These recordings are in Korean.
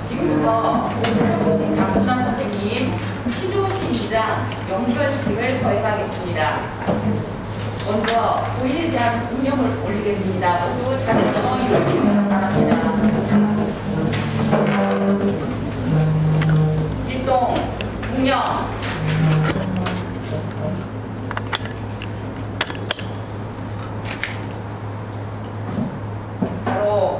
지금부터 장순환 선생님 시조시인장 연결식을 거행하겠습니다. 먼저 고인에 대한 공명을 올리겠습니다. 모두 자리에서 일어나시기 바랍니다. 일동 공명. 바로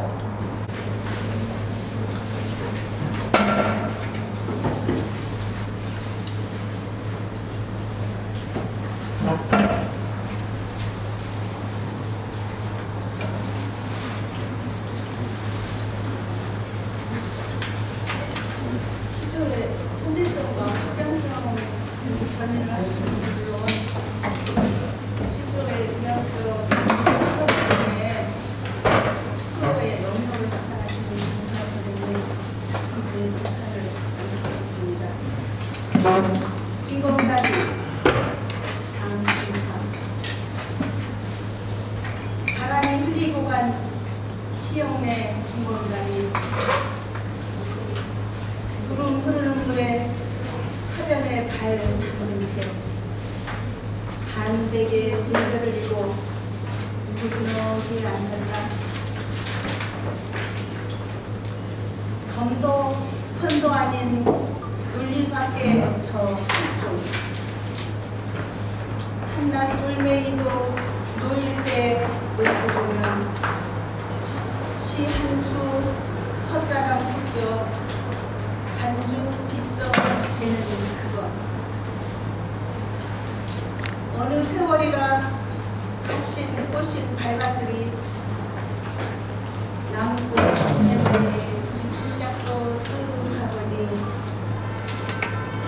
시조의 현대성과 확장성 견해를 하시는 물론 시조의 의학적 실험 중에 시조의 영역을 나타나시는 김순환 선생님 작품 중에 독화를 남겨보겠습니다. 진검다리 장신탕 바람에 흘리고 간 시영내 진검다리 구름 흐르는 물에 사변에 발 담근 채 반백에 분별을 이고 무지넉히 앉았다. 점도 선도 아닌 눌림 밖에 저 실종 한낱 돌멩이도 놓일 때 놓고 보면 시 한 수 헛자랑 섞여 단주 빗적 되는 그것 어느 세월이라 갓신 꽃신 발가슬이 나무꽃 신년에 집신짝도 뜸하더니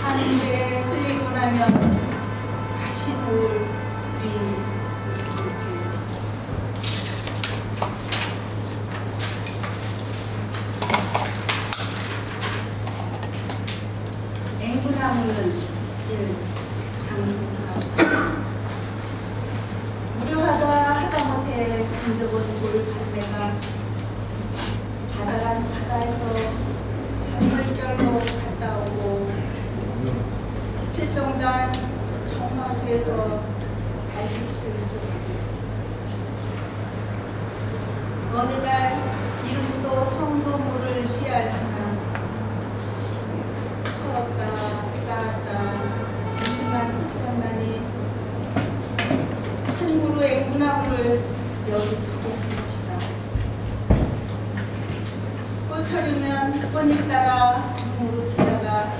하늘에 쓸리고 나면 다시 돌 위 있을지 앵구나무는 장수다. 무료하다 하다못해 던져본 돌 발매가 바다란 바다에서 잔물결로 갔다 오고 칠성단 정화수에서 달빛을 쪼개고 어느 날 이름도 성도 물을 씨알 하나 털었다 쌓았다 무심한 헛장난이 한 그루의 문화물을 여기 서게 한 것이다. 꽃철이면 꽃잎 따라 무릎 피다가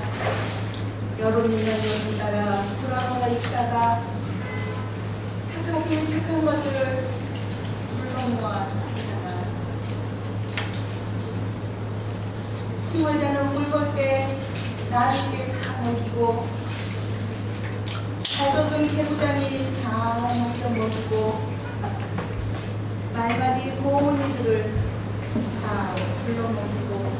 여름이면 여름 따라 돌아가 있다가 착하긴 착한 것들을 물러놓아 살다가 칭얼 자는 물볼 때 나르게 다 먹이고 발돋은 개구장이 다 먹여 먹고 말마디 고운 이들을 다 불러먹이고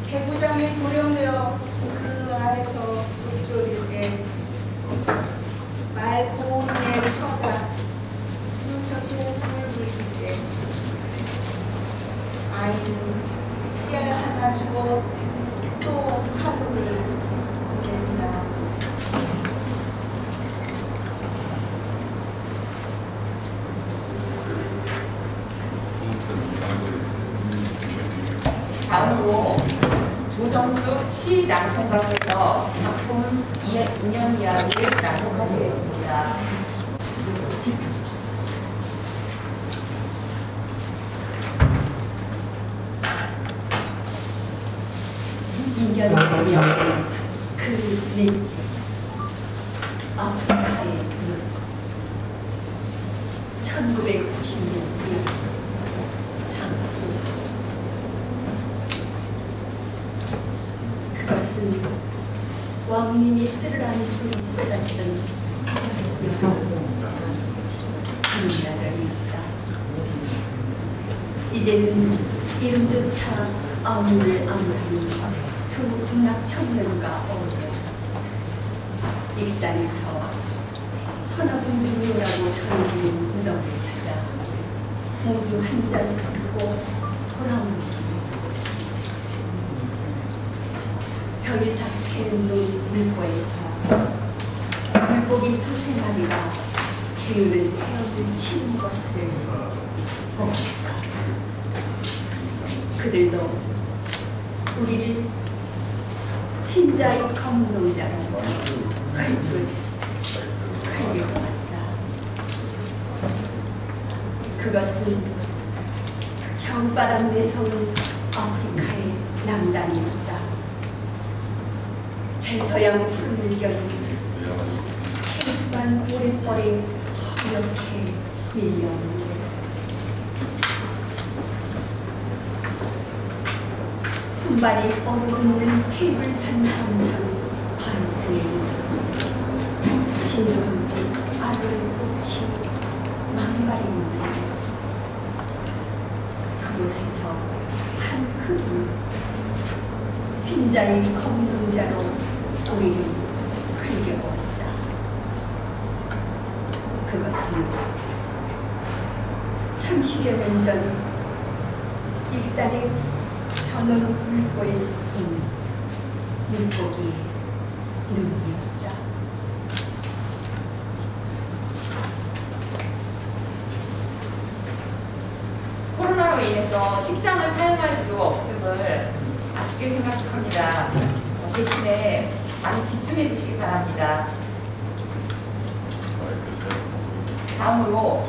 개구장이 도령되어 그 아래서 읊조릴 때 말 고운 애를 서자 그 곁에 불을 불릴 때 아이는 씨알 하나 주고 또 하루를 보내 우정숙 시 낭송가께서 작품 인연 이야기를 낭독하시겠습니다. 인연 이야기 그 넷째 아프리카의 물 1990년 장수 그것은 왕님이 쓰르라니 소리 쏟아지던 한나절이었다. 이제는 이름조차 아무를아무하니 두 군락 청년과 어울려 익산에서 선화공주묘라고 전해지는 무덤을 찾아 모두 한 잔 풀고 돌아온 길 벼이삭 패는 논 물고에서 물고기 두세 마리가 게으른 헤엄을 치는 것을 보았다. 그들도 우리를 흰자의 검농자로 흘끗 흘려보았다. 그것은 겨울바람 내서운 아프리카의 남단이었다. 대서양 푸른 물결이 캐릭한 모래벌에 허옇게 밀려오는데 손발이 얼어붙는 테이블산 정상 바위등에는 진저한빛 아로의 꽃이 망발해 있는데 그곳에서 한 흑인 흰자의 검동자로 우리를 흘겨보았다. 그것은 30여 년 전 익산의 현원 물고에서 본 물고기의 눈이었다. 코로나로 인해서 식장을 사용할 수 없음을 아쉽게 생각합니다. 대신에 많이 집중해 주시기 바랍니다. 다음으로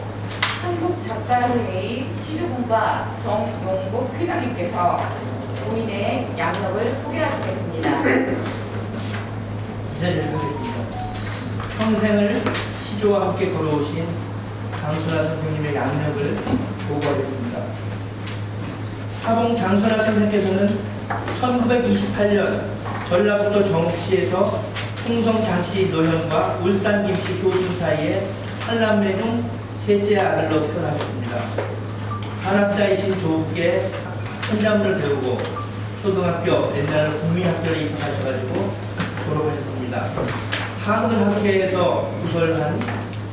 한국작가회의 시주공과 정용국 회장님께서 본인의 양력을 소개하시겠습니다. 인사드리겠습니다. 평생을 시조와 함께 걸어오신 장순아 선생님의 양력을 보고하겠습니다. 사봉 장순아 선생께서는 1928년 전라북도 정읍시에서 풍성장씨 노현과 울산김씨 효순 사이에 한남매 중 셋째 아들로 태어나셨습니다. 한학자이신 조국에 천자문을 배우고 초등학교, 옛날 국민학교에 입학하셔가지고 졸업하셨습니다. 한글학회에서 구설한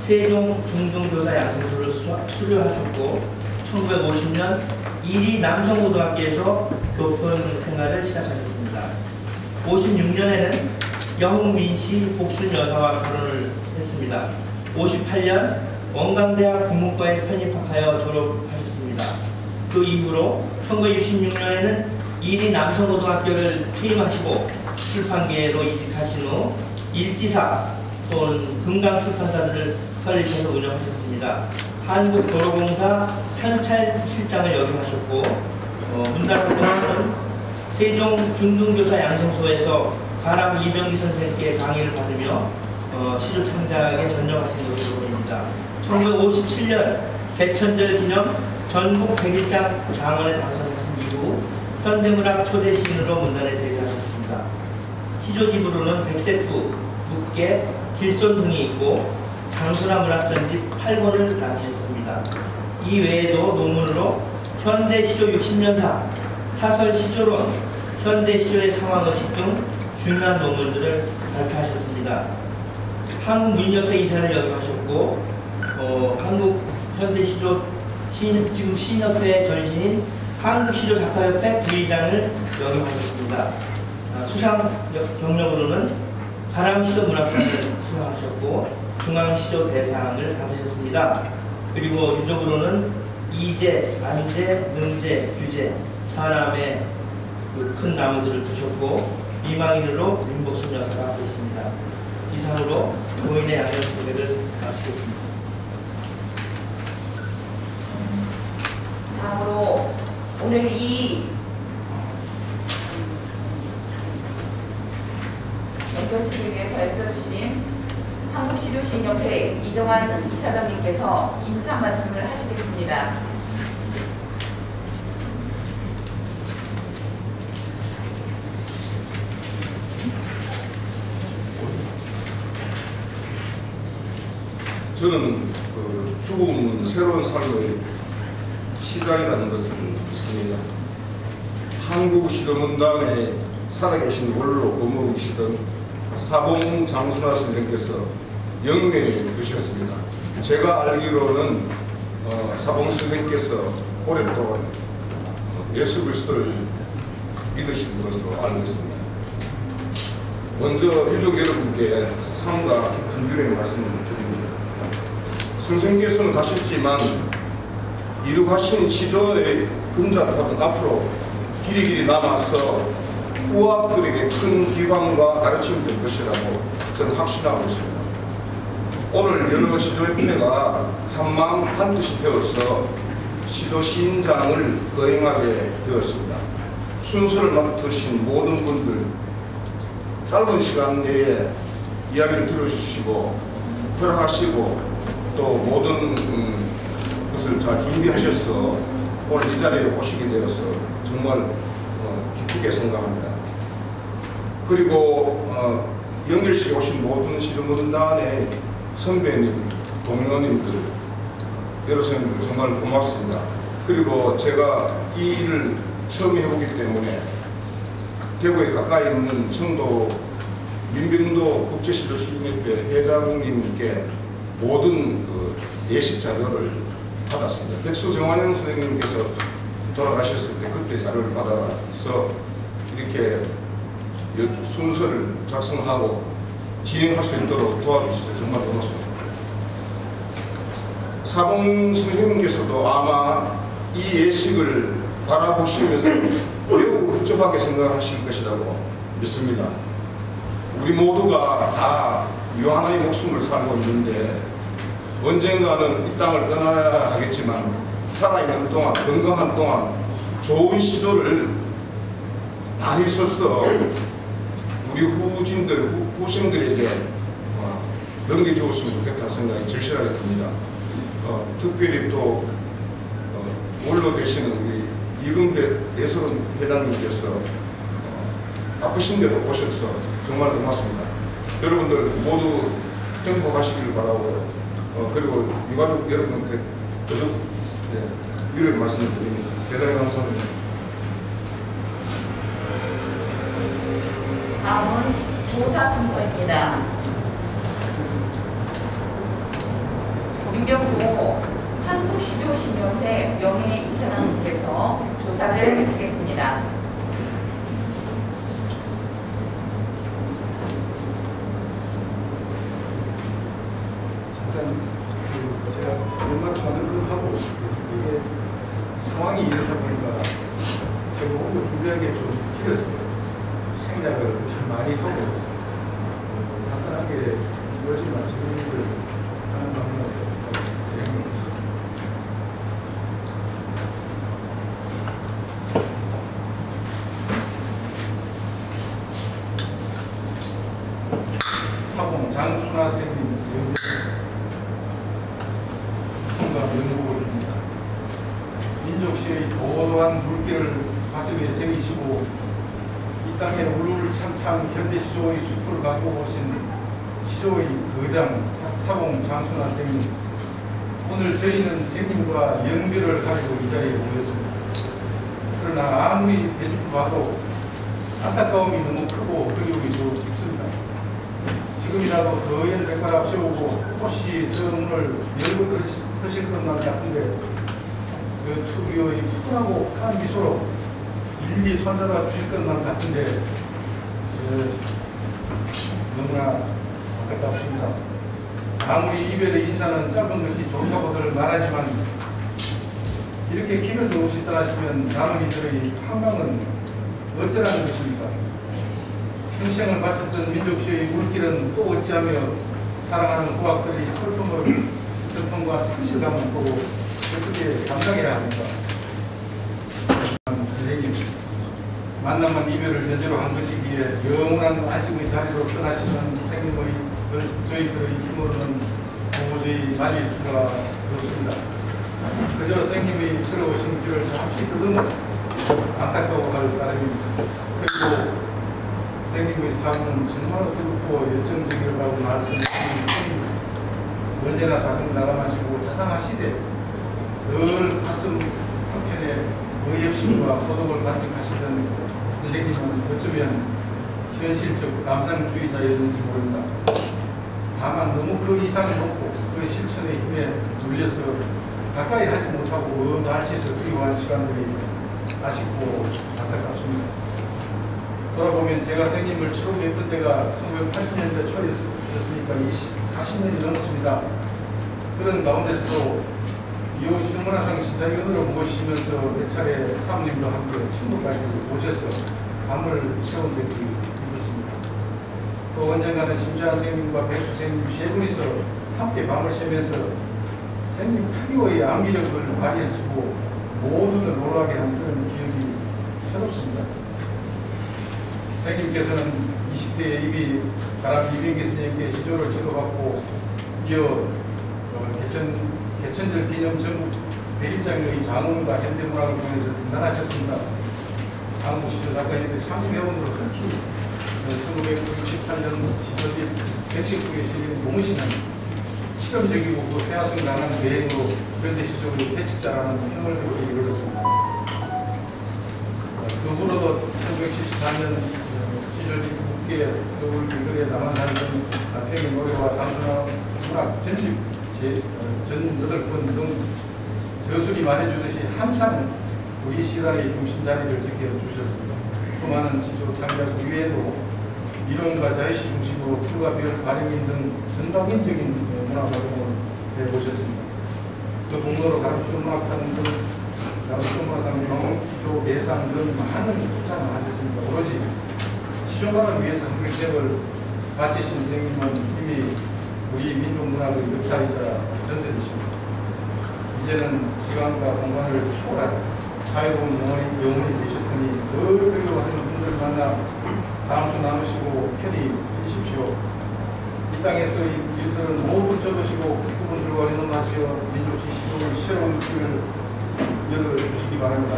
세종 중등교사 양성소를 수료하셨고 1950년 이리 남성고등학교에서 교권 생활을 시작하셨습니다. 56년에는 영민씨 복순 여사와 결혼을 했습니다. 58년 원광대학 국문과에 편입하여 졸업하셨습니다. 그 이후로 1966년에는 이리 남성고등학교를 퇴임하시고 출판계로 이직하신 후 일지사 또는 금강출판사들을 설립해서 운영하셨습니다. 한국도로공사 현찰실장을 역임하셨고 문단활동은 세종 중등교사 양성소에서 가람 이병기 선생님께 강의를 받으며 시조 창작에 전념하신 것으로 보입니다. 1957년 개천절 기념 전국 101장 장원에 당선하신 이후 현대문학 초대 시인으로 문단에 데뷔하셨습니다. 시조 기부로는 백색구, 묵계, 길손 등이 있고 장순아 문학전집 8권을 남기셨습니다. 이 외에도 논문으로 현대시조 60년사, 사설시조론, 현대시조의 상황의식 등 중요한 논문들을 발표하셨습니다. 한국문협회 이사를 역임하셨고 한국현대시조 지금 시인협회 전신인 한국시조작가협회 부의장을 역임하셨습니다. 수상 경력으로는 가람시조 문학상을 수상하셨고 중앙시조 대상을 받으셨습니다. 그리고 유적으로는 이제, 안제, 능제, 규제, 사람의 그 큰 나무들을 두셨고 이망인으로 윤복순 여사가 하고 있습니다. 이상으로 고인의 양력 소개를 마치겠습니다. 다음으로 오늘 이 연결식을 위해서 애써주신 한국시조시인협회 이정환 이사장님께서 인사 말씀을 하시겠습니다. 저는 죽음은 새로운 삶의 시작이라는 것을 믿습니다. 한국시조문단에 살아계신 원로 고모이시던 사봉 장순화 선생께서 영면에 계셨습니다. 제가 알기로는 사봉 선생께서 오랫동안 예수 그리스도를 믿으신 것으로 알고 있습니다. 먼저 유족 여러분께 상과 깊은 위로의 말씀을 드립니다. 선생께서는 가셨지만 이룩하신 시조의 금자탑은 앞으로 길이 남아서 후학들에게 큰 기광과 가르침이 될 것이라고 저는 확신하고 있습니다. 오늘 여러 시조협회가 한마음 한뜻이 되어서 시조 시인장을 거행하게 되었습니다. 순서를 맡으신 모든 분들 짧은 시간 내에 이야기를 들어주시고 허락하시고 또 모든 것을 잘 준비하셔서 오늘 이 자리에 오시게 되어서 정말 기쁘게 생각합니다. 그리고 연결식에 오신 모든 시조문단의 선배님, 동료님들, 여러 선생님들 정말 고맙습니다. 그리고 제가 이 일을 처음 해보기 때문에 대구에 가까이 있는 청도 민병도 국제시조시인협회 회장님께 모든 예식 자료를 받았습니다. 백수정환영 선생님께서 돌아가셨을 때 그때 자료를 받아서 이렇게 순서를 작성하고 진행할 수 있도록 도와주셔서 정말 고맙습니다. 사봉 선생님께서도 아마 이 예식을 바라보시면서 매우 흡족하게 생각하실 것이라고 믿습니다. 우리 모두가 다 유한의 목숨을 살고 있는데 언젠가는 이 땅을 떠나야 하겠지만 살아있는 동안, 건강한 동안 좋은 시조를 많이 써서 우리 후생들에게 넘겨주었으면 좋겠다는 생각이 절실하게 듭니다. 특별히 또 원로 되시는 우리 이근배 예술원 회장님께서 바쁘신데도 오셔서 정말 고맙습니다. 여러분들 모두 행복하시길 바라고요. 그리고 유가족 여러분한테 더욱 위로의 말씀을 드립니다. 대단히 감사합니다. 다음은 조사 순서입니다. 민병도 한국시조신협회 명예이사장님께서 조사를 하시겠습니다. 잠깐 제가 연락하는 거 하고 이게 상황이 이렇다 보니까 제가 오늘 준비한 게 좀 길었어요. 생략을 좀 많이 하고 간단하게 이루어지만 질문을 하는 방법으로 사봉 장순화 선생님 성감 연구원입니다. 민족시의 도도한 물길을 가슴에 새기시고 이 땅에 울울창창 현대시조의 숲을 갖고 오신 시조의 거장 사봉 장순화 선생님, 오늘 저희는 선생님과 연결을 하려고 이 자리에 모였습니다. 그러나 아무리 대중을 봐도 안타까움이 너무 크고 그리움이 너무 깊습니다. 지금이라도 거연 백발 앞세우고 혹시 저 문을 열고 드실 것만 같은데 그 특유의 푸근하고 환한 미소로 일일이 손잡아 주실 것만 같은데 너무나 안타깝습니다. 아무리 이별의 인사는 짧은 것이 좋다고들 말하지만 이렇게 기별도 없이 떠나시면 남은 이들의 한방은 어쩌라는 것입니까? 평생을 바쳤던 민족시의 물길은 또 어찌하며 사랑하는 고학들이 슬픔과 상실감을 보고 어떻게 감당해야 합니까? 선생님, 만남만 이별을 전제로 한 것이기에 영원한 안식의 자리로 떠나시는 선생님의 저희들의 힘으로는 도저히 말릴 수가 없습니다. 그저 선생님이 걸어오신 길을 잠시 더듬어 안타까워 할 따름입니다. 그리고 선생님의 삶은 정말 어둡고 열정적이라고 말씀하시는 언제나 작은 나감하시고 자상하시되 늘 가슴 한편에 의협심과 고독을 간직하시던 선생님은 어쩌면 현실적 감상주의자였는지 모릅니다. 다만 너무 그 이상을 놓고 그 실천의 힘에 눌려서 가까이 하지 못하고 날치서 그리워한 시간들이 아쉽고 안타깝습니다. 돌아보면 제가 선생님을 처음 뵀던 때가 1980년대 초였으니까 40년이 넘었습니다. 그런 가운데서도 이호시중문화상 심사위원으로 모시면서 몇 차례 사모님과 함께 친구까지 모셔서 밤을 세운 적이 있었습니다. 또 언젠가는 심지아 선생님과 백수 선생님 세 분이서 함께 밤을 새면서 선생님 특유의 암기력을 발휘하시고 모두를 놀라게 한 그런 기억이 새롭습니다. 선생님께서는 20대에 이비 가람 이병기 선생님께 시조를 지도받고 이어 개천절 기념 전국 100일장의 장원과 현대문학을 통해서 등단하셨습니다. 한국 시조 작가님들 참여회원으로 특히 1968년 시절이 백식국에 실린 농신은 실험적이고 그 폐하성 강한 여행으로 현대 시조의 대책자라는 평을 듣게 이르렀습니다. 그 후로도 1974년 국계 서울 길거리에 남아 살던 평의 노래와 장순화 문학 전집 전 8번 등 저술이 말해주듯이 항상 우리 시대의 중심 자리를 지켜주셨습니다. 수많은 시조 창작 이외에도 이론과 자유시 중심으로 풀과 별, 발음인 등 전방인적인 문화 활동을 해보셨습니다. 또 동로로 가로수 문학상 등 가로수 문학상 시조 예상 등 많은 수상을 하셨습니다. 오로지 시조문화를 위해서 한백생을 바치신 선생님은 이미 우리 민족문학의 역사이자 전설이십니다. 이제는 시간과 공간을 초월한 사회로운 영혼이 되셨으니 늘 그리워하는 분들 만나 담수 나누시고 편히 계십시오. 이 땅에서의 일들은 모두 접으시고 그분들과 연합하시어 민족시 시조의 새로운 길을 열어주시기 바랍니다.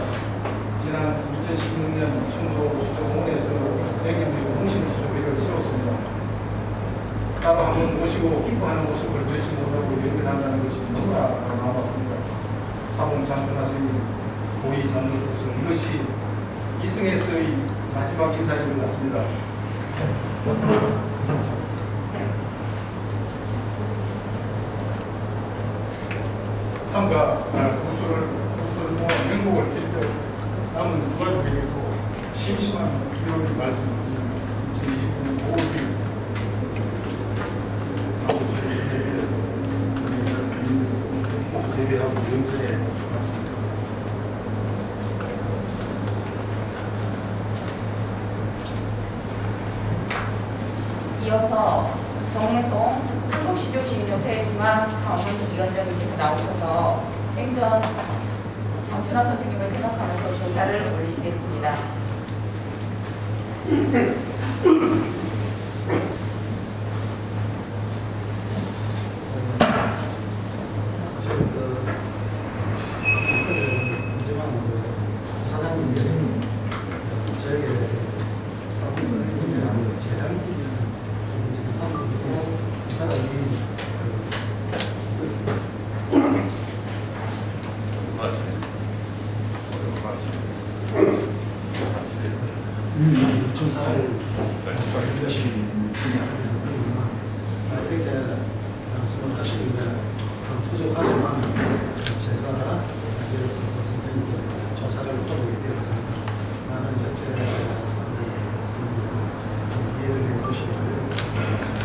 지난 2016년 청도 시조공원에서 선생님들이 홍신시조회를 세웠습니다. 따로 한번 모시고 기뻐하는 모습을 보이지 못하고 연결한다는 것이 너무나 마음 아픕니다. 사봉 장준하 선생님, 고위 장로께서 이것이 이승에서의 마지막 인사인 것 같습니다. 삼가 구슬 행복을 빌 때 남은 누가족에게도 심심한 기록이 말씀드립니다. 2020년 5월 꼭 재배하고 연습해 마칩니다. 이어서 정혜송 한국시조시민협회 중앙자문위원장님께서 나오셔서 생전 장순화 선생님을 생각하면서 조사를 올리시겠습니다. 조사를 받은 것이 그냥 이렇게 말씀을 하시는데 부족하지만 제가 여기 있어서 선생님께 조사를 떠보게 되었습니다. 나는 이렇게 선생님께서 이해를 해주시기를 바라겠습니다.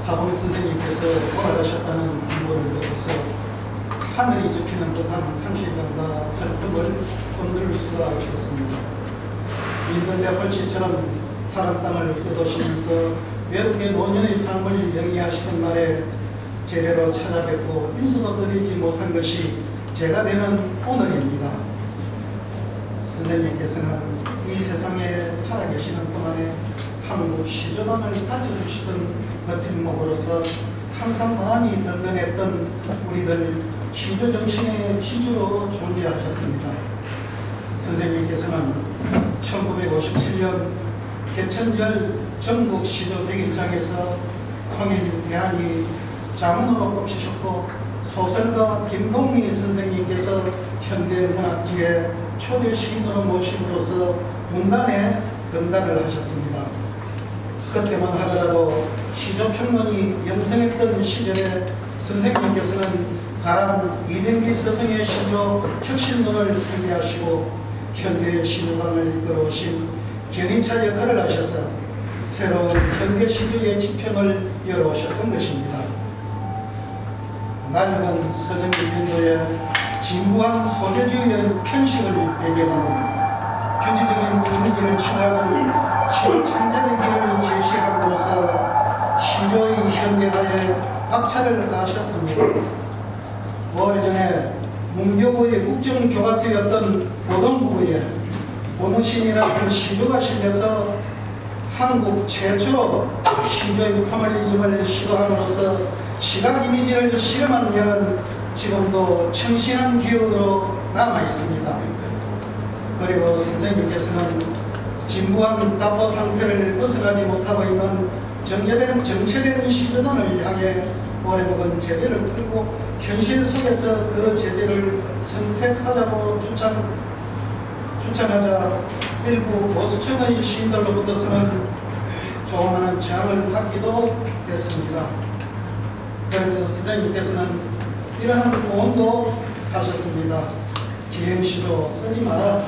사봉 선생님께서 돌아가셨다는 정보를 듣고서 하늘이 접히는 듯한 상실감과 슬픔을 건들 수가 없었습니다. 민들레 헐시처럼 파란 땅을 뜯으시면서 외국의 노년의 삶을 영위하시던 날에 제대로 찾아뵙고 인수도 드리지 못한 것이 제가 되는 오늘입니다. 선생님께서는 이 세상에 살아계시는 동안에 한국 시조단을 가져주시던 버팀목으로서 항상 마음이 든든했던 우리들 시조정신의 지주로 존재하셨습니다. 선생님께서는 1957년 개천절 전국 시조 100일장에서 통일 대안이 자문으로 꼽히셨고 소설가 김동미 선생님께서 현대문학지의 초대 시인으로 모심으로써 문단에 등단을 하셨습니다. 그때만 하더라도 시조평론이 영성했던 시절에 선생님께서는 가람 이등기 서성의 시조 혁신론을 설계하시고 현대 시조상을 이끌어오신 견인차 역할을 하셔서 새로운 현대 시조의 지평을 열어오셨던 것입니다. 낡은 서정기 변조에 진부한 소재주의의 편식을 배경으로 규지적인 이미지를 추구하는 시창작의 길을 제시함으로써 시조의 현대화에 박차를 가하셨습니다. 오래전에 문교부의 국정교과서였던 고등부에 고무신이라는 시조가 실려서 한국 최초로 시조의 포멀리즘을 시도함으로써 시각 이미지를 실험한 면은 지금도 청신한 기억으로 남아있습니다. 그리고 선생님께서는 진부한 답보 상태를 벗어나지 못하고 있는 정체된 시조단을 향해 오래 먹은 제재를 풀고 현실 속에서 그 제재를 선택하자고 추천하자 일부 보수층의 시인들로부터서는 조그마한 저항을 받기도 했습니다. 그러면서 선생님께서는 이러한 고언도 하셨습니다. 기행시도 쓰지 마라,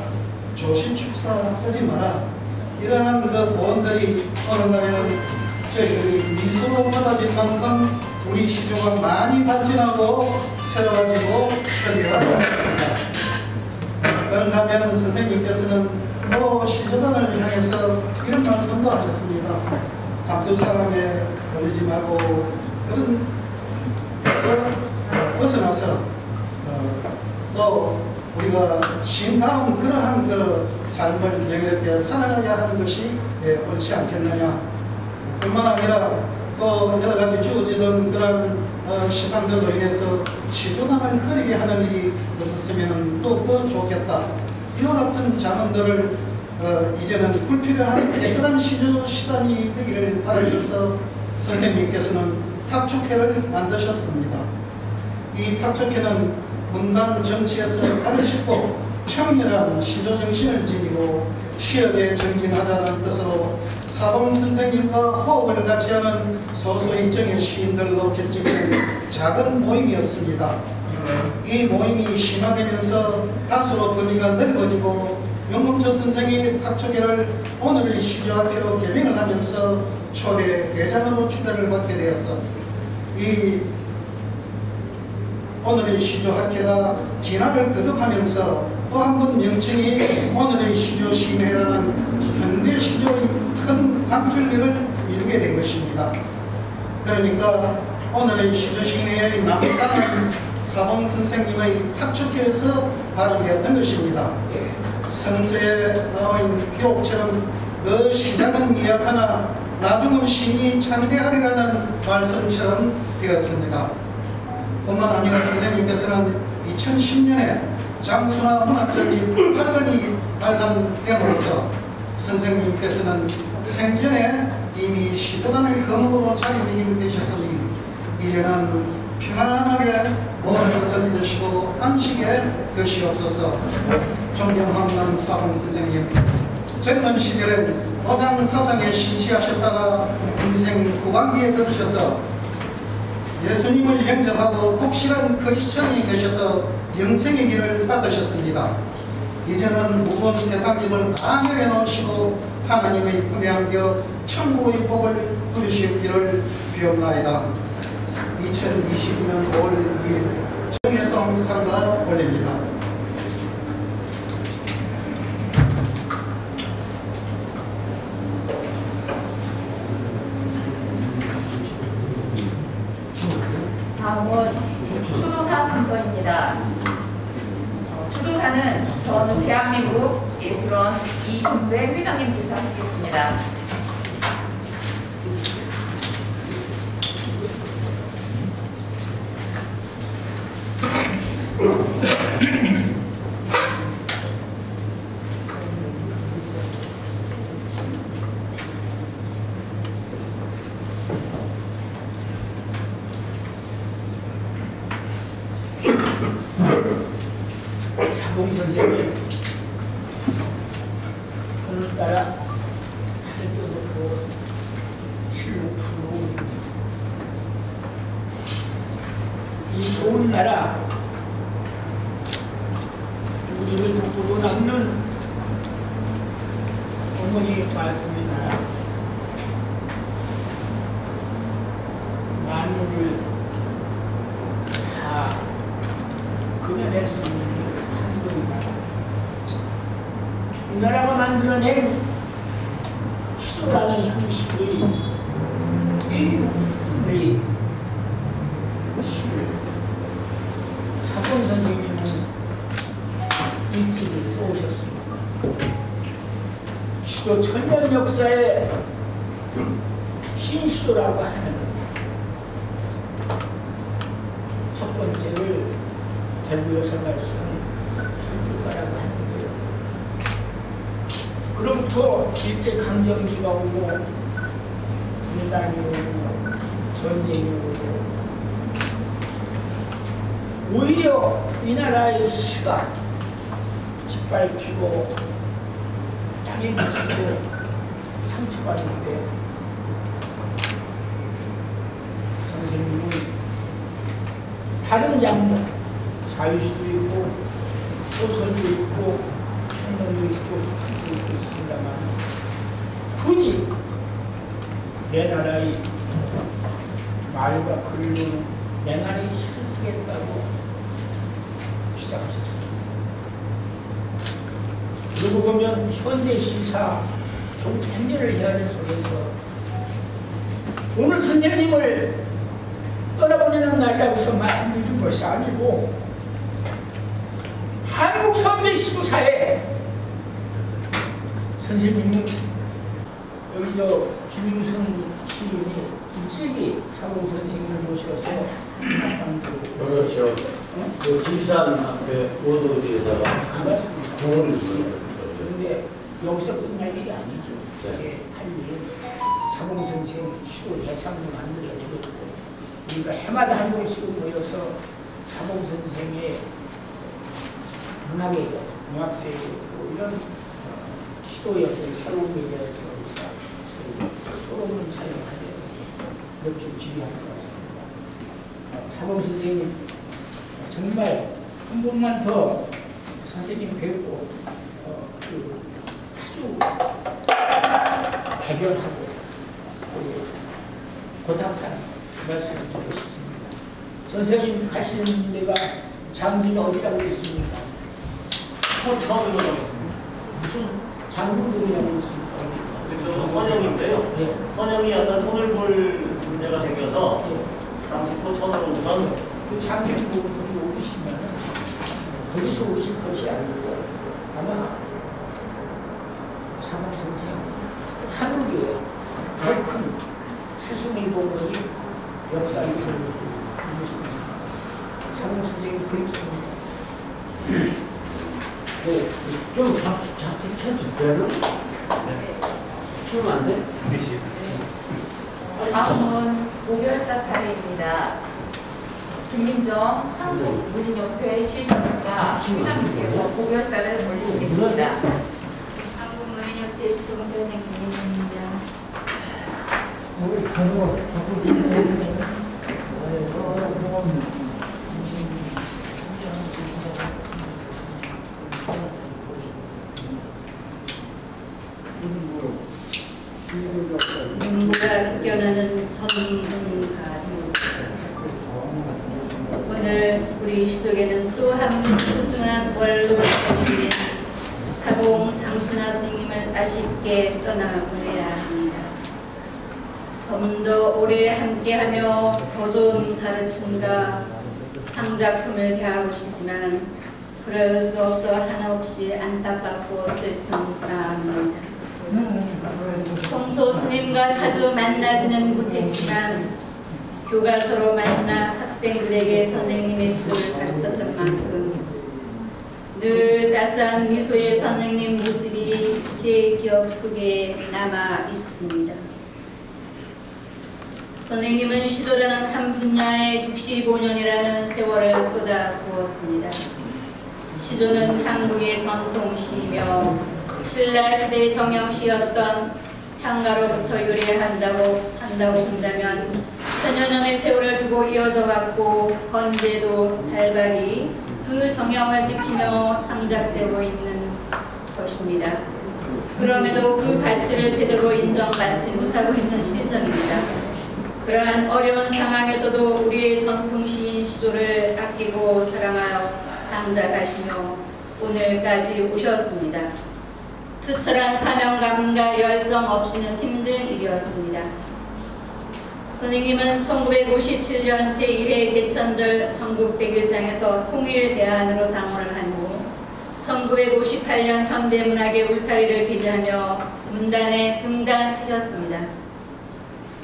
조시축사 쓰지 마라. 이러한 그 고언들이 어느 날에는 저희들이 미소로 받아질 만큼 우리 시조가 많이 발전하고 새로워지고 현대화됩니다. 그런가 하면 선생님께서는 시조단을 향해서 이런 말씀도 하셨습니다. 감투사람에 걸리지 말고 그런 데서 벗어나서 또 우리가 신 다음 그러한 그 삶을 영예롭게 살아가야 하는 것이 옳지 않겠느냐. 뿐만 아니라 또 여러 가지 주어지던 그런 시상들로 인해서 시조단을 흐리게 하는 일이 없었으면 또 더 좋겠다. 이와 같은 자문들을 이제는 불필요한 깨끗한 시조 시단이 되기를 바라면서 선생님께서는 탁축회를 만드셨습니다. 이 탁축회는 문단 정치에서 발을 싣고 청렬한 시조 정신을 지니고 시업에 정진하자는 뜻으로 사봉 선생님과 호흡을 같이 하는 소수인정의 시인들로 결집된 작은 모임이었습니다. 이 모임이 심화되면서 다수로 범위가 넓어지고 용금초 선생이 탁축회를 오늘의 시조학회로 개명을 하면서 초대 회장으로 추대를 받게 되었어. 이 오늘의 시조학회가 진화를 거듭하면서 또 한 번 명칭이 오늘의 시조시인회라는 현대 시조의 큰 광줄기를 이루게 된 것입니다. 그러니까 오늘의 시조시인회의 남상은 사봉 선생님의 탁축회에서 발언되었던 것입니다. 성서에 나와있는 기록처럼 그 시작은 미약하나 나중은 신이 창대하리라는 말씀처럼 되었습니다. 뿐만 아니라 선생님께서는 2010년에 장수나 문학적인 활동이 발간됨으로써 선생님께서는 생전에 이미 시조단의 거목으로 자리매김되셨으니 이제는 평안하게 모든 것을 잊으시고 안식에 드시옵소서. 존경하는 사봉 선생님, 젊은 시절엔 도장 사상에 심취하셨다가 인생 후반기에 들으셔서 예수님을 영접하고 독실한 크리스천이 되셔서 영생의 길을 닦으셨습니다. 이제는 무거운 세상짐을 다 내려놓으시고 하나님의 품에 안겨 천국의 복을 누리시기를 기피옵나이다. 2022년 5월 2일 정혜성 상가 올립니다. 다음은 추도사 순서입니다. 추도사는 전 대한민국 예술원 이종배 회장님 지사하시겠습니다. 사공 선생님 오늘따라 하늘도 높고 실로 푸르고 이 좋은 나라 우리를 돕고 낚는 어머니 말씀이 나라 만물을 다 그려낼 수 있는 이 나라가 만들어낸 시조라는 형식의 일부의 시를 사건 선생님은 일찍이 써오셨습니다. 시조 천년 역사의 신시조라고 하는 첫 번째를 대구에서 말씀을 해줄까라고 하는데요. 그로부터 일제강점기가 오고 분단이 오고 전쟁이 오고 오히려 이 나라의 시가 짓밟히고 땅에 묻히고 상처받는데 선생님은 다른 장르 사유시도 있고 소설도 있고 평론도 있고 소설도 있고 있습니다만 굳이 내 나라의 말과 글로 내 나라의 시를 쓰겠다고 시작하셨습니다. 그러고 보면 현대 시사 겨우 100년을 헤아린 속에서 오늘 선생님을 떠나보내는 날이라고 해서 말씀드린 것이 아니고 한국 선배 시도사에 선생님은 여기 저 김윤승 시인이 일찍이 사공 선생님을 모셔서 그렇죠. 그 지산 앞에 모서리에다가 가봤습니다. 공을 그런데 여기서 끝날 일이 아니죠. 네. 할 일은 사공 선생 시도 대상을 만들어야 되겠고 우리가 해마다 한 번씩은 모여서 사공 선생의 문학에 대해서, 문학세에 이런 시도의 어떤 새로운 데 대해서 우리가 토론을 촬영하게 이렇게 기대하는 것 같습니다. 사공 선생님 정말 한 번만 더 선생님 뵙고 아주 대견하고 고답한 말씀을 드리고 싶습니다. 선생님 가시는 데가 장비는 어디라고 있습니까? 처음으로 가겠습니다. 무슨 장군들이라고 있습니까? 저 선영인데요. 예. 선영이 약간 손을 볼 문제가 생겨서 예. 잠시 포천으로 우선 그 장비 부분이 오시면 거기서 오실 것이 아니고 아마 사방 선생 한국의 더 큰 스승의 공을 역사에 이루어질 수 있습니다. 사방 선생님 그립습니다. 좀 잡기 쳐줄까요? 치우면 안 돼? 다음은 오별사 차례입니다. 김민정 한국문인협회 실장님과 회장님께서 오별사를 올리시겠습니다. 한국문인협회 수동전의 김민정입니다. 문무가 껴나는 선문 함께 떠나보내야 합니다. 좀 더 오래 함께하며 더 좋은 가르침과 상작품을 대하고 싶지만 그럴 수 없어 한없이 안타깝고 슬픈 마음입니다. 평소 스님과 자주 만나지는 못했지만 교과서로 만나 학생들에게 선생님의 시를 가르쳤던 만큼 늘 따스한 미소의 선생님 모습이 제 기억 속에 남아 있습니다. 선생님은 시도라는 한 분야에 65년이라는 세월을 쏟아부었습니다. 시조는 한국의 전통시이며 신라시대의 정형시였던 향가로부터 유래한다고 본다면 천여 년의 세월을 두고 이어져 왔고 현재도 활발히 그 정형을 지키며 창작되고 있는 것입니다. 그럼에도 그 가치를 제대로 인정받지 못하고 있는 실정입니다. 그러한 어려운 상황에서도 우리의 전통시인 시조를 아끼고 사랑하여 창작하시며 오늘까지 오셨습니다. 투철한 사명감과 열정 없이는 힘든 일이었습니다. 선생님은 1957년 제1회 개천절 전국 100일장에서 통일대안으로 장원을 한 후 1958년 현대문학의 울타리를 게재하며 문단에 등단하셨습니다.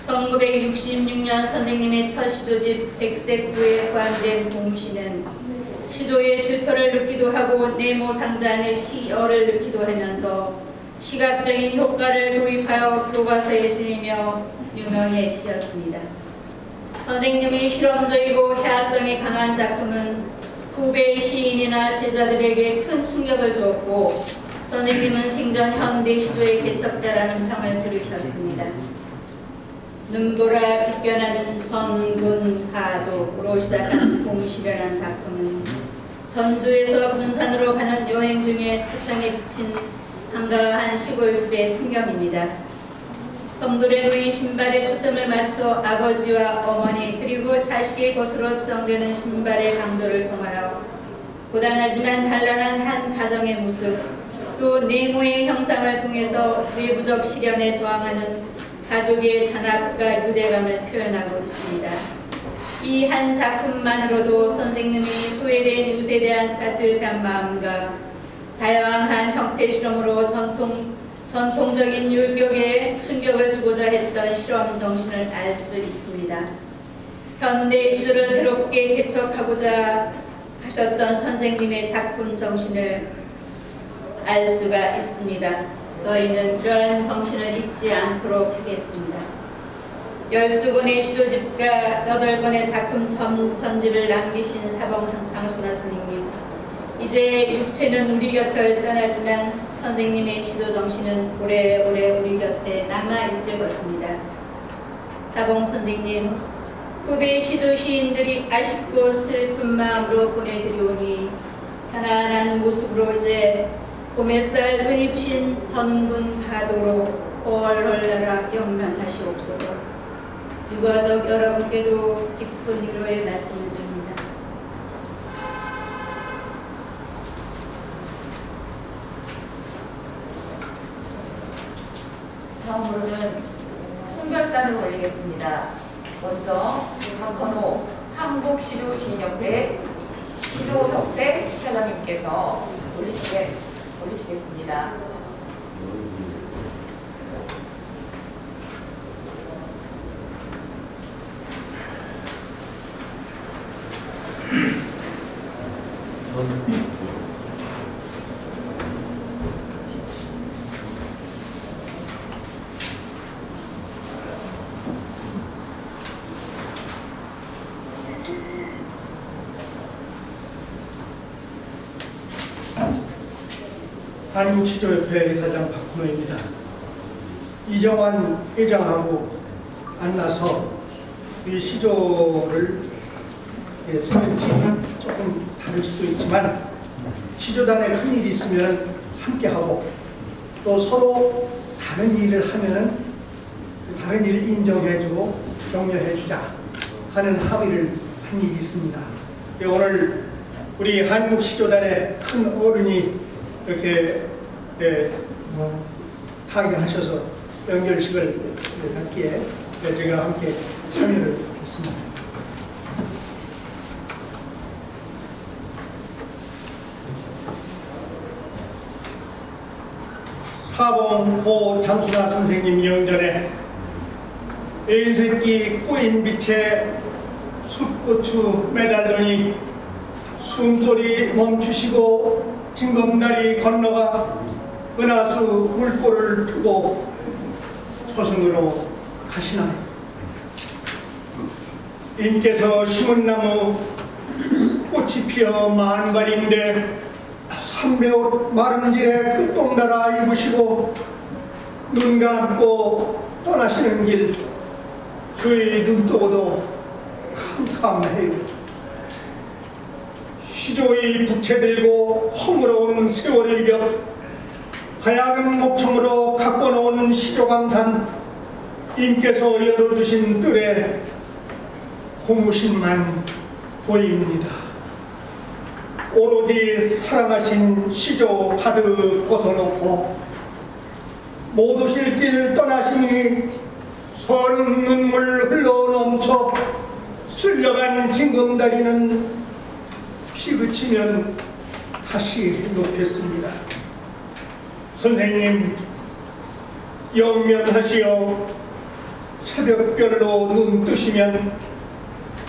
1966년 선생님의 첫 시조집 백색구에 포함된 동시는 시조의 실표를 넣기도 하고 네모상자 안에 시어를 넣기도 하면서 시각적인 효과를 도입하여 교과서에 실리며 유명해지셨습니다. 선생님의 실험적이고 해학성이 강한 작품은 후배 시인이나 제자들에게 큰 충격을 주었고 선생님은 생전 현대 시조의 개척자라는 평을 들으셨습니다. 눈보라 빛변하는 선군파도로 시작한 봄시라는 작품은 전주에서 군산으로 가는 여행 중에 차창에 비친 한가한 시골집의 풍경입니다. 성돌에 놓인 신발에 초점을 맞춰 아버지와 어머니 그리고 자식의 것으로 추정되는 신발의 강도를 통하여 고단하지만 단란한 한 가정의 모습 또 네모의 형상을 통해서 외부적 시련에 저항하는 가족의 단합과 유대감을 표현하고 있습니다. 이 한 작품만으로도 선생님이 소외된 이웃에 대한 따뜻한 마음과 다양한 형태 실험으로 전통적인 율격에 충격을 주고자 했던 실험 정신을 알 수 있습니다. 현대 시조를 새롭게 개척하고자 하셨던 선생님의 작품 정신을 알 수가 있습니다. 저희는 그러한 정신을 잊지 않도록 하겠습니다. 12권의 시조집과 8권의 작품 전집을 남기신 사봉 장순화 스님님, 이제 육체는 우리 곁을 떠나지만 선생님의 시조 정신은 오래오래 우리 곁에 남아있을 것입니다. 사봉 선생님, 후배 시조 시인들이 아쉽고 슬픈 마음으로 보내드리오니 편안한 모습으로 이제 봄햇살 눈이 부신 선군 파도로 헐헐 날아 영면하시옵소서. 유가족 여러분께도 깊은 위로의 말씀을 드립니다. 다음으로는 송별사를 올리겠습니다. 먼저 박헌호 한국시조시인협회 시조협회 이사장님께서 올리시겠습니다. 한국시조협회 이사장 박헌호입니다. 이정환 회장하고 만나서 이 시조를 서면지는 조금 다를 수도 있지만 시조단에 큰 일이 있으면 함께하고 또 서로 다른 일을 하면 다른 일을 인정해주고 격려해주자 하는 합의를 한 일이 있습니다. 오늘 우리 한국시조단의 큰 어른이 이렇게 타계하셔서 연결식을 갖기에 제가 함께 참여를 했습니다. 사봉 고 장수나 선생님 영전에 일새끼 꼬인 빛에 숯고추 매달더니 숨소리 멈추시고 징검다리 건너가 은하수 물꼬를 트고 서승으로 가시나요? 인께서 심은 나무 꽃이 피어 만발인데 삼배옷 마른 길에 끝동달아 입으시고 눈 감고 떠나시는 길 저희 눈 뜨고도 캄캄해요. 시조의 부채 들고 허물어온 세월을 겹 하얀 목청으로 갖고 놓은 시조강산 임께서 열어주신 뜰에 고무신만 보입니다. 오로지 사랑하신 시조 가득 벗어놓고 못 오실 길 떠나시니 서른 눈물 흘러 넘쳐 쓸려간 징검다리는 피 그치면 다시 놓겠습니다. 선생님 영면하시어 새벽별로 눈 뜨시면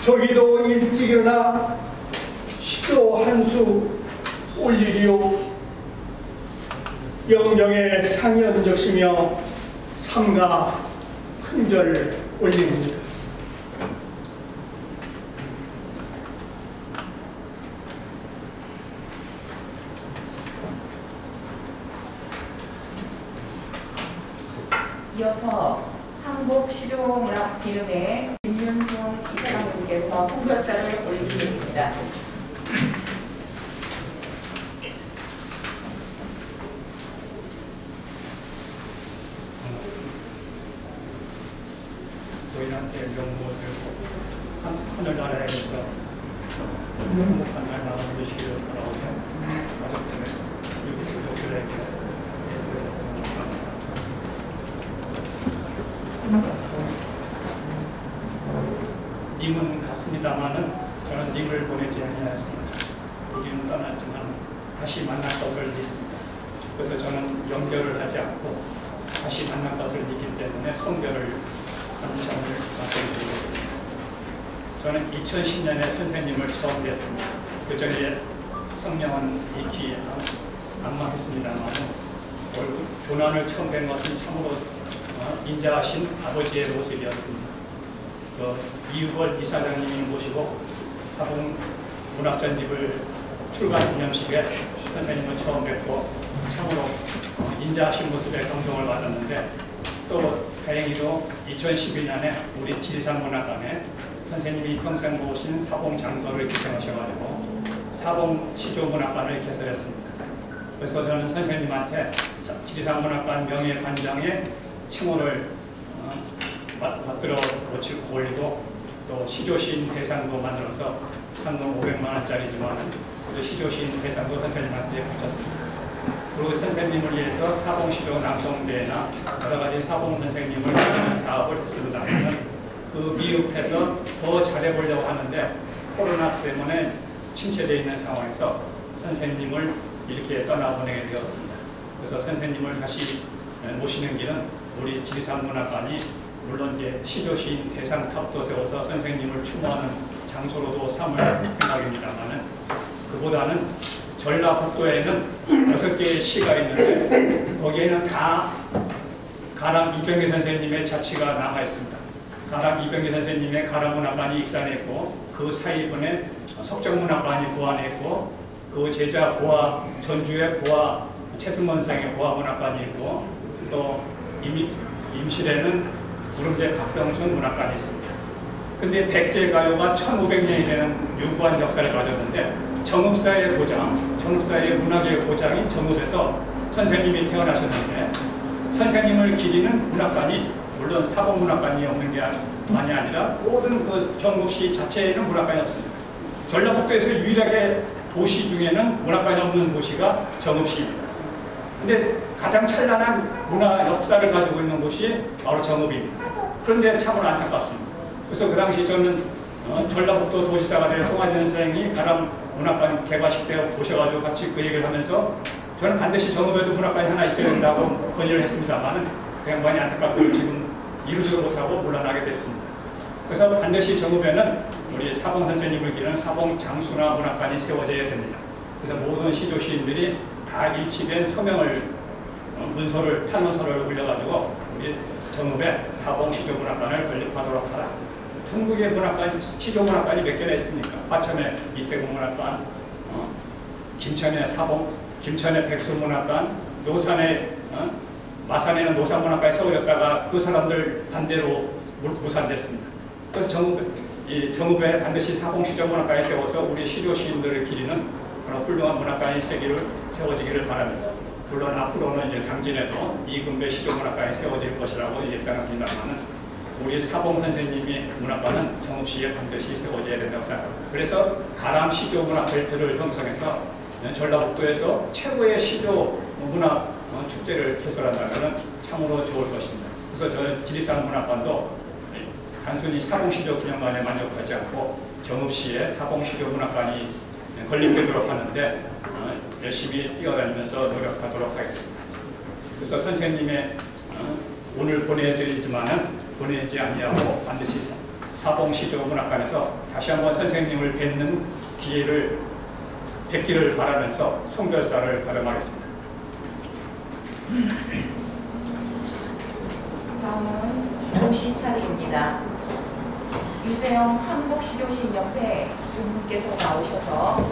저기도 일찍 일어나 시조 한 수 올리리오. 영정에 향연 적시며 삼가 큰절 올립니다. 이어서 한국시조문학진흥회 김윤순 이사장님께서 송별사를 올리시겠습니다. 고인한테 명복을 하늘나라에서 행복한 날 나눠주시기를 바라오며 가족들의 유부족들에게 님은 갔습니다마는 저는 님을 보내지 아니하였습니다. 우리는 떠났지만 다시 만날 것을 믿습니다. 그래서 저는 연결을 하지 않고 다시 만날 것을 믿기 때문에 성별을 감상을 말씀드리겠습니다. 저는 2010년에 선생님을 처음 뵀습니다. 그 전에 성명은 익히 안망했습니다만 조난을 처음 뵌 것은 참으로 인자하신 아버지의 모습이었습니다. 이유걸 이사장님이 모시고 사봉 문학전집을 출간 기념식에 선생님을 처음 뵙고 참으로 인자하신 모습에 감동을 받았는데, 또 다행히도 2012년에 우리 지리산문학관에 선생님이 평생 모신 사봉 장소를 기생하셔가지고 사봉 시조문학관을 개설했습니다. 그래서 저는 선생님한테 지리산문학관 명예관장의 칭호를 받들어 올리고, 또 시조시인 대상도 만들어서 상금 500만 원짜리지만 그 시조시인 대상도 선생님한테 붙였습니다. 그리고 선생님을 위해서 사봉시조 낭송대회나 여러 가지 사봉 선생님을 위한 사업을 했습니다만 그 미흡해서 더 잘해보려고 하는데 코로나 때문에 침체되어 있는 상황에서 선생님을 이렇게 떠나보내게 되었습니다. 그래서 선생님을 다시 모시는 길은 우리 지리산문학관이 물론 이제 시조시인 대상탑도 세워서 선생님을 추모하는 장소로도 삼을 생각입니다만은, 그보다는 전라북도에는 6개의 시가 있는데 거기에는 다 가람 이병기 선생님의 자취가 남아 있습니다. 가람 이병기 선생님의 가람문학관이 익산에 있고, 그 사이분에 석정문학관이 고안에 있고, 그 제자 고아 전주의 고아 최승문 선생의 고아문학관이 있고, 또 임실에는 구름제 박병순 문학관이 있습니다. 근데 백제가요가 1500년이 되는 유구한 역사를 가졌는데 정읍사의 고장, 정읍사의 문학의 고장인 정읍에서 선생님이 태어나셨는데, 선생님을 기리는 문학관이 물론 사범문학관이 없는 게 많이 아니라 모든 그 정읍시 자체에는 문학관이 없습니다. 전라북도에서 유일하게 도시 중에는 문학관이 없는 도시가 정읍시입니다. 근데 가장 찬란한 문화 역사를 가지고 있는 곳이 바로 정읍입니다. 그런데 참으로 안타깝습니다. 그래서 그 당시 저는 전라북도 도지사가 된 송하진 선생이 가람 문학관 개관식 때 오셔가지고 같이 그 얘기를 하면서 저는 반드시 정읍에도 문학관이 하나 있어야 된다고 건의를 했습니다만은 그 양반이 안타깝게 지금 이루지 못하고 물러나게 됐습니다. 그래서 반드시 정읍에는 우리 사봉 선생님을 기르는 사봉 장수나 문학관이 세워져야 됩니다. 그래서 모든 시조 시인들이 다 일치된 서명을 문서를 탄원서를 올려가지고 우리 정읍에 사봉 시조 문학관을 건립하도록 하라. 전국의 문학관, 시조 문학관이 몇 개나 있습니까? 화천에 이태공 문학관, 김천에 사봉, 김천에 백수 문학관, 노산에 마산에는 노산 문학관이 세워졌다가 그 사람들 반대로 무산됐습니다. 그래서 정읍에 반드시 사봉 시조 문학관이 세워서 우리 시조 시인들을 기리는 그런 훌륭한 문학관이 세워지기를 바랍니다. 물론 앞으로는 이제 당진에도 이금배 시조 문학관이 세워질 것이라고 예상합니다만은 우리 사봉 선생님이 문학관은 정읍시에 반드시 세워져야 된다고 생각합니다. 그래서 가람 시조 문학 벨트를 형성해서 전라북도에서 최고의 시조 문학 축제를 개설한다면 참으로 좋을 것입니다. 그래서 저는 지리산 문학관도 단순히 사봉 시조 기념관에 만족하지 않고 정읍시에 사봉 시조 문학관이 건립되도록 하는데 열심히 뛰어다니면서 노력하도록 하겠습니다. 그래서 선생님의 오늘 보내지 아니하고 반드시 사봉 시조 문학관에서 다시 한번 선생님을 뵙기를 바라면서 송별사를 발음하겠습니다. 다음은 조시 차례입니다. 유재영 한국시조시인협회 분께서 나오셔서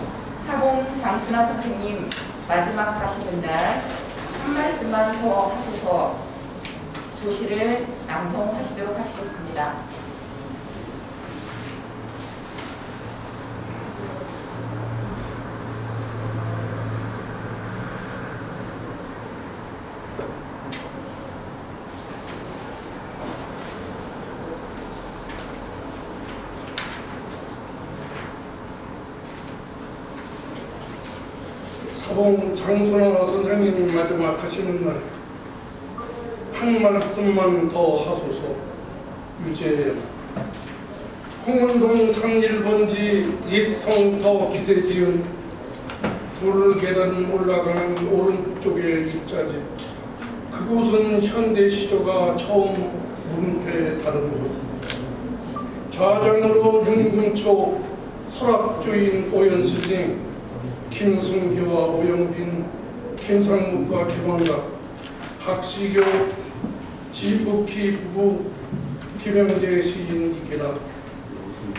사봉 장순아 선생님 마지막 가시는 날 한 말씀만 더 하셔서 조시를 낭송하시도록 하시겠습니다. 사봉 장순아 선생님 마지막 하시는 날 한 말씀만 더 하소서. 유재영 홍은동 상 1번지 옛성터 기대지은 돌계단 올라가는 오른쪽에 입자지. 그곳은 현대 시조가 처음 문패에 다른 곳. 좌장으로 윤금초 설악주인 오연스승 김승규와 오영빈 김상묵과 김원각 박시교 지북희 부부 김영재 시인 이계라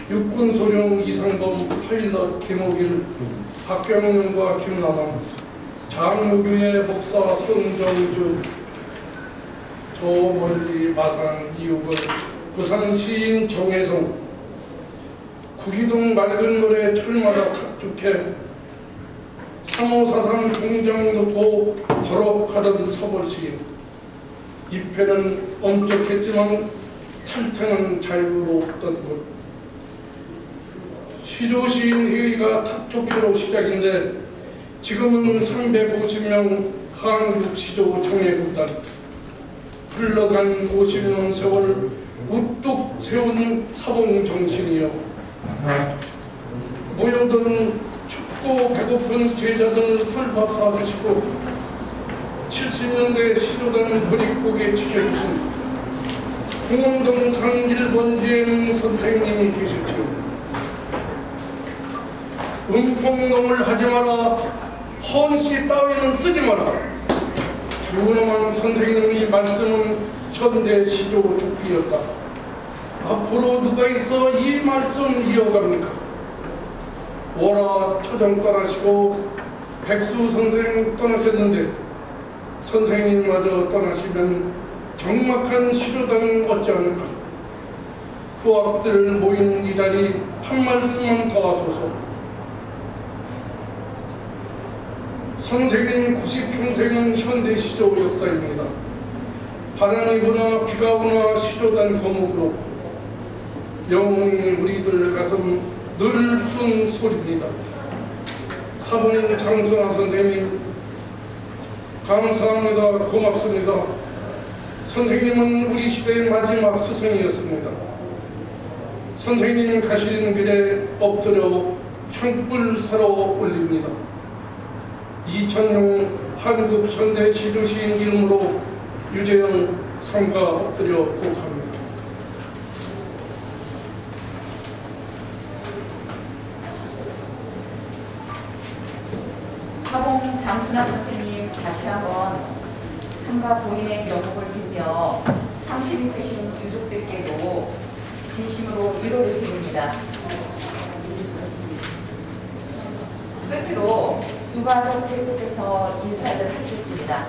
육군소령 이상범 파일럿 김호길 박경영과 김남환 장로교의 목사 성정주 저 멀리 마산 이육을 부산 시인 정혜성 구기동 맑은 노래 철마다 탁죽해 3543 공장 놓고 걸어가던 서벌 시인 입회는 엄격했지만 탈퇴는 자유로웠던 곳. 시조시인 회의가 탁족회로 시작인데 지금은 350명 한국시조 총회군단 흘러간 50년 세월 우뚝 세운 사봉 정신이여 모여든 춥고 배고픈 제자들 술밥 사주시고 70년대 시조단을 버리고게 지켜주신 홍원동 상 1번지에는 선생님이 계실지요. 은폭농을 하지 마라. 헌시 따위는 쓰지 마라. 준엄한 선생님이 말씀은 현대 시조 죽기였다. 앞으로 누가 있어 이 말씀 이어갑니까? 월화 초정 떠나시고 백수 선생 떠나셨는데 선생님마저 떠나시면 적막한 시조단은 어찌합니까? 후학들 모인 이 자리 한 말씀만 더 하소서. 선생님 90평생은 현대 시조 역사입니다. 바람이 부나 비가 오나 시조단 거목으로 영웅이 우리들 가슴 늘픈 소리입니다. 사봉 장순아 선생님 감사합니다. 고맙습니다. 선생님은 우리 시대의 마지막 스승이었습니다. 선생님 가시는 길에 엎드려 향불 사러 올립니다. 이천용 한국 현대 시조시인 이름으로 유재영 상가 엎드려 곡합니다. 사봉 장순아 선생님 다시 한번 삼가 본인의 명복을 빌며 상심이 크신 유족들께도 진심으로 위로를 드립니다. 끝으로 유가족 대표께서 인사를 하시겠습니다.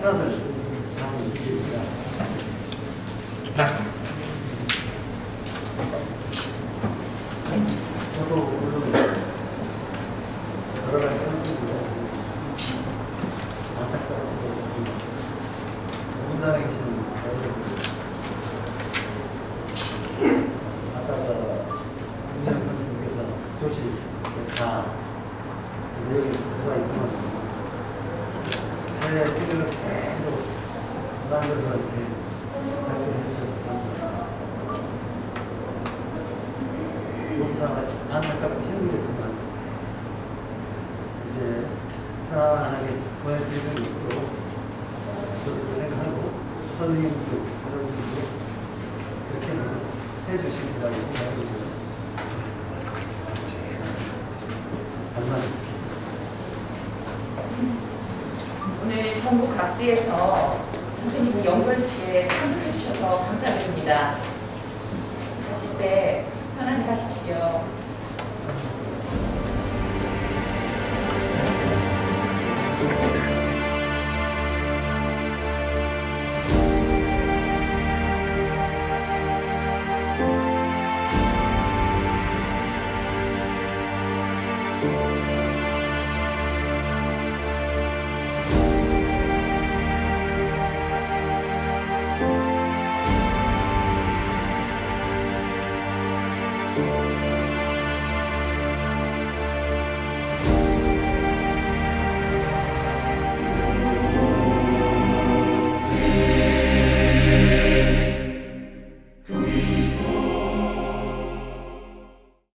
하나들 잘 있습니다. 저도 물론 여러 가지 상승입니다. 안타깝고 우리나라에 계시는 아까 유재영 선생님께서 소식 다 내용이 들어가 있지만 제 생각을 계속 만들어서 이렇게 말씀해 주셔서 감사합니다. 용사가 안타깝고 힘들겠지만 이제 편안하게 보내드릴 수 있도록 저도 그 생각하고 선생님도 여러분들도 그렇게 해주십니다고 생각하고 있어요. 감사합니다. 오늘 전국 각지에서 선생님의 연결식에 참석해 주셔서 감사드립니다. 가실 때 편안히 가십시오. 감사합니다.